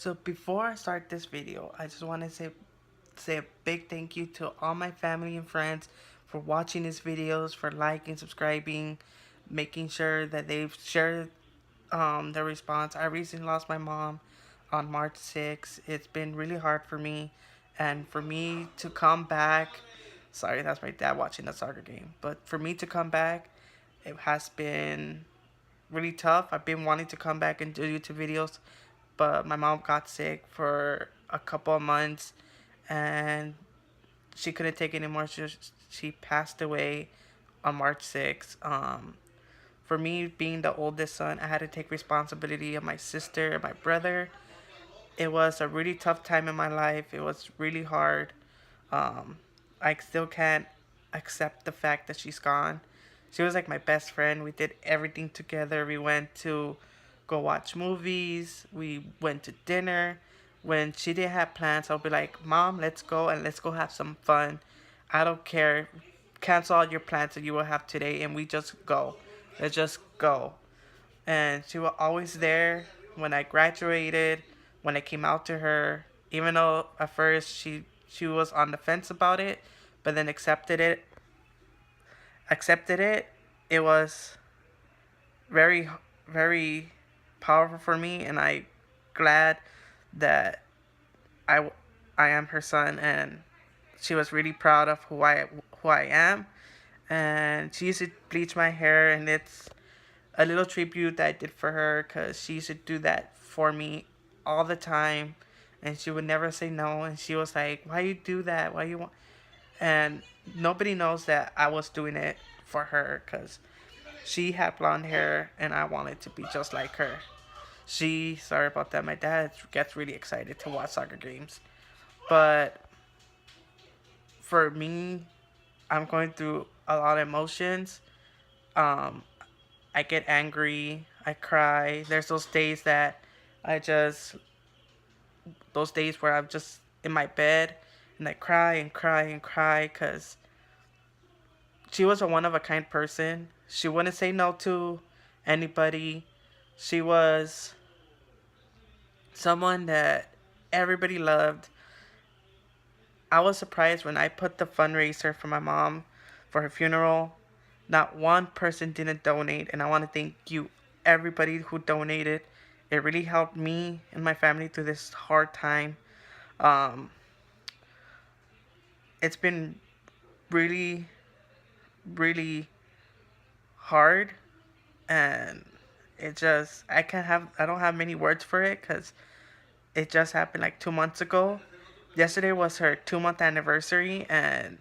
So before I start this video, I just want to say a big thank you to all my family and friends for watching these videos, for liking, subscribing, making sure that they've shared their response. I recently lost my mom on March 6th. It's been really hard for me, and for me to come back. Sorry, that's my dad watching the soccer game. But for me to come back, it has been really tough. I've been wanting to come back and do YouTube videos, but my mom got sick for a couple of months, and she couldn't take it anymore. She passed away on March 6th. For me, being the oldest son, I had to take responsibility of my sister and my brother. It was a really tough time in my life. It was really hard. Um, I still can't accept the fact that she's gone. She was like my best friend. We did everything together. We went to go watch movies. We went to dinner. When she didn't have plans, I'll be like, Mom, let's go and let's go have some fun. I don't care. Cancel all your plans that you will have today and we just go. Let's just go. And she was always there when I graduated, when I came out to her, even though at first she was on the fence about it, but then accepted it. It was very very powerful for me, and I glad that I I am her son, and she was really proud of who I am. And she used to bleach my hair, and it's a little tribute that I did for her because she used to do that for me all the time, and she would never say no. And she was like, "Why you do that? Why you want?" And nobody knows that I was doing it for her because she had blonde hair, and I wanted to be just like her. Sorry about that. My dad gets really excited to watch soccer games, but for me, I'm going through a lot of emotions. Um, I get angry, I cry. There's those days that I just, those days where I'm just in my bed and I cry and cry and cry because she was a one of a kind person. She wouldn't say no to anybody. She was someone that everybody loved. I was surprised when I put the fundraiser for my mom for her funeral. Not one person didn't donate, and I want to thank you, everybody who donated. It really helped me and my family through this hard time. Um, it's been really, really hard, and I don't have many words for it because it just happened like 2 months ago. Yesterday was her 2 month anniversary, and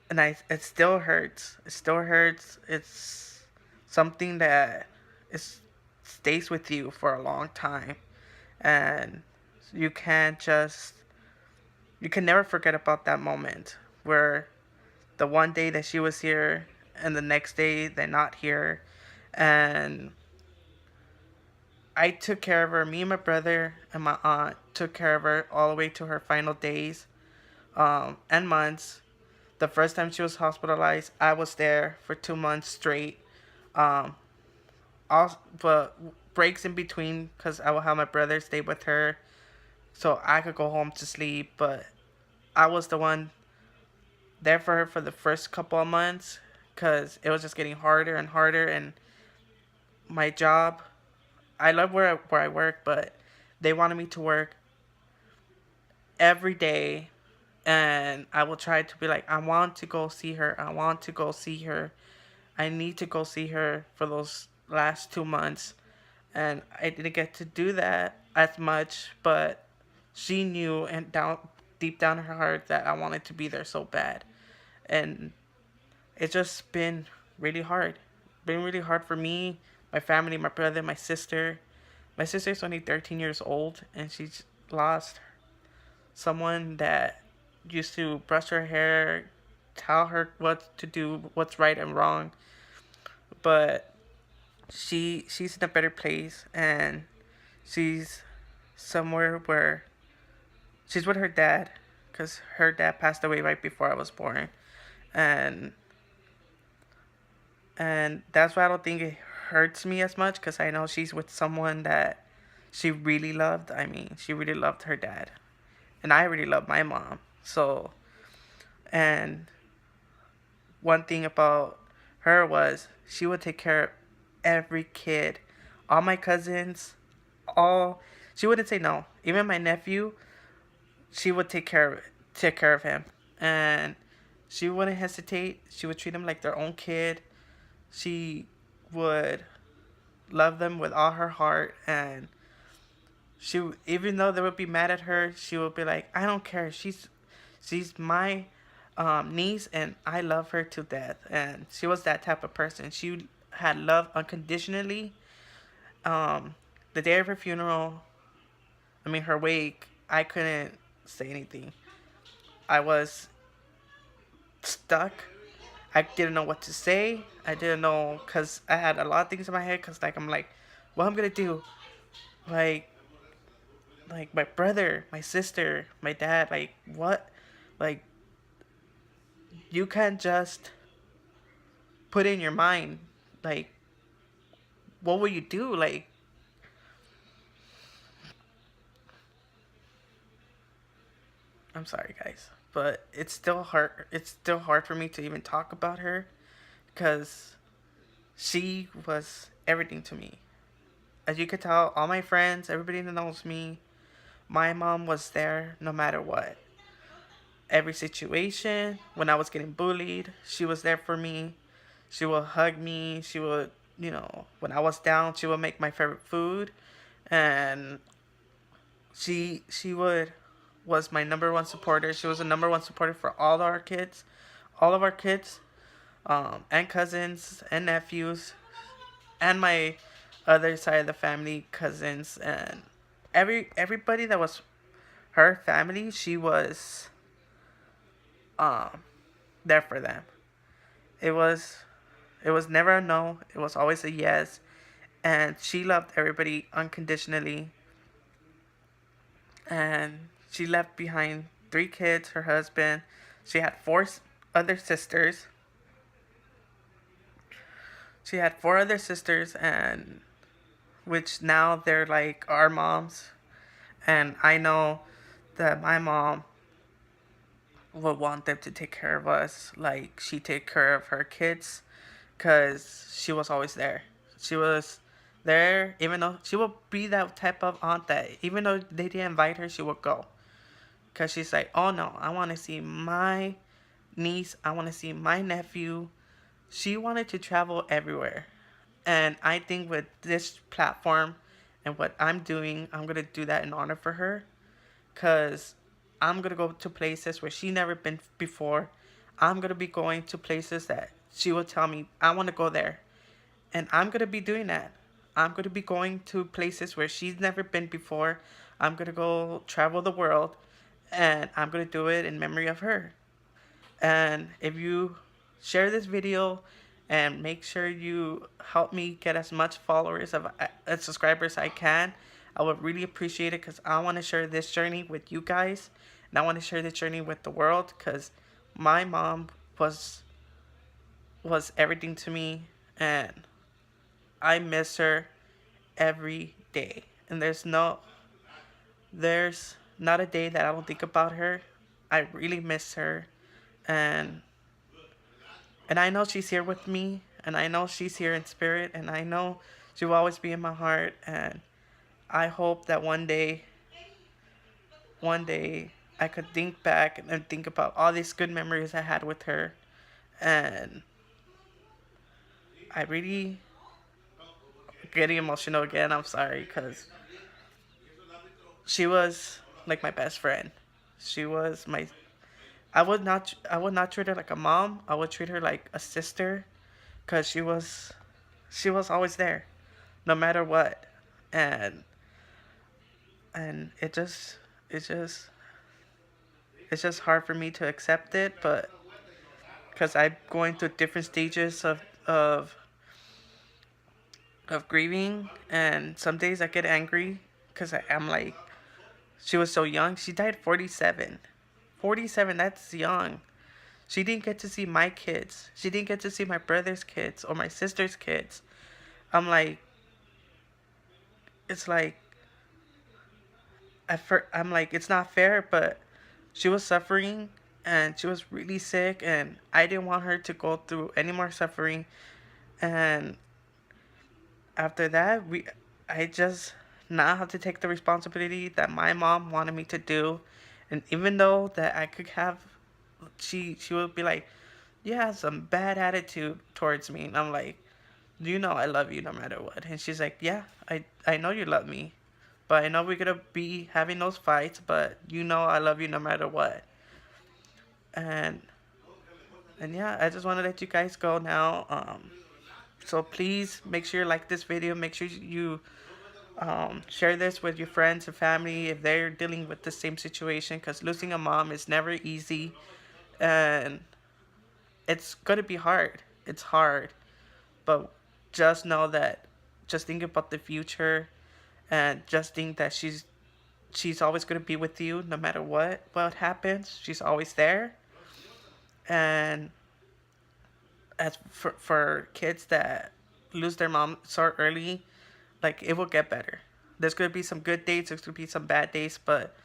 it still hurts. It still hurts. It's something that is stays with you for a long time, and you can't just you can never forget about that moment where the one day that she was here and the next day they're not here, and I took care of her. Me and my brother and my aunt took care of her all the way to her final days, and months. The first time she was hospitalized, I was there for 2 months straight. Um, but breaks in between because I would have my brother stay with her so I could go home to sleep. But I was the one there for her for the first couple of months because it was just getting harder and harder. And my job, I love where I work, but they wanted me to work every day. And I will try to be like, I want to go see her. I want to go see her. I need to go see her for those last 2 months. And I didn't get to do that as much, but she knew and deep down in her heart that I wanted to be there so bad. And it's just been really hard. Been really hard for me, my family, my brother, my sister. My sister's only 13 years old, and she's lost someone that used to brush her hair, tell her what to do, what's right and wrong. But she's in a better place, and she's somewhere where she's with her dad, because her dad passed away right before I was born, and that's why I don't think it hurts me as much, because I know she's with someone that she really loved. I mean, she really loved her dad, and I really loved my mom. So, and one thing about her was she would take care of every kid, all my cousins, all. She wouldn't say no. Even my nephew, she would take care of him, and she wouldn't hesitate. She would treat him like their own kid. She would love them with all her heart, and even though they would be mad at her, she would be like, I don't care. She's my niece, and I love her to death. And she was that type of person. She had love unconditionally. Um, the day of her funeral, I mean her wake, I couldn't say anything. I was stuck. I didn't know what to say. I didn't know because I had a lot of things in my head. Cause like I'm like, what I'm gonna do? Like my brother, my sister, my dad. Like what? Like you can't just put in your mind. Like what will you do? Like I'm sorry guys, but it's still hard. It's still hard for me to even talk about her because she was everything to me. As you could tell, all my friends, everybody that knows me, my mom was there no matter what. Every situation, when I was getting bullied, she was there for me. She would hug me. She would, when I was down, she would make my favorite food, and she would was my number one supporter. She was the number one supporter for all of our kids, and cousins and nephews, and my other side of the family, cousins, and everybody that was her family. She was um there for them. It was it was never a no. It was always a yes. And she loved everybody unconditionally. And she left behind 3 kids, her husband. She had other sisters. She had 4 other sisters, and which now they're like our moms. And I know that my mom would want them to take care of us like she take care of her kids, because she was always there. She was there, even though she would be that type of aunt that even though they didn't invite her, she would go. Because she's like, oh no, I want to see my niece, I want to see my nephew. She wanted to travel everywhere. And I think with this platform and what I'm doing, I'm going to do that in honor for her. Because I'm going to go to places where she never been before. I'm going to be going to places that she will tell me, I want to go there. And I'm going to be doing that. I'm going to be going to places where she's never been before. I'm going to go travel the world. And I'm going to do it in memory of her. And if you share this video and make sure you help me get as much followers of subscribers as I can, I would really appreciate it, because I want to share this journey with you guys, and I want to share this journey with the world, because my mom was everything to me, and I miss her every day. And there's not a day that I don't think about her. I really miss her, and I know she's here with me, and I know she's here in spirit, and I know she will always be in my heart. And I hope that one day, I could think back and think about all these good memories I had with her. And I really getting emotional again. I'm sorry, because she was like my best friend. She was my. I would not treat her like a mom. I would treat her like a sister, because she was always there, no matter what. And it just it's just it's just hard for me to accept it, but because I'm going through different stages of grieving, and some days I get angry because I'm like, she was so young. She died 47. 47, that's young. She didn't get to see my kids. She didn't get to see my brother's kids or my sister's kids. I'm like, it's like I'm like, it's not fair, but she was suffering and she was really sick, and I didn't want her to go through any more suffering. And after that, I just now have to take the responsibility that my mom wanted me to do. And even though that I could have, she would be like, you have some bad attitude towards me, and I'm like, you know I love you no matter what. And she's like, yeah, I know you love me, but I know we're gonna be having those fights, but you know I love you no matter what. And yeah, I just want to let you guys go now. So please make sure you like this video. Make sure you share this with your friends and family if they're dealing with the same situation, because losing a mom is never easy, and it's gonna be hard. It's hard, but just know that, just think about the future, and just think that she's always gonna be with you no matter what happens. She's always there. And as for kids that lose their mom so early, like, it will get better. There's gonna be some good days, there's gonna be some bad days, but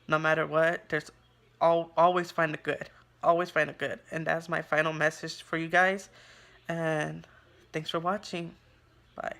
no matter what, there's always find the good. Always find the good. And that's my final message for you guys. And thanks for watching. Bye.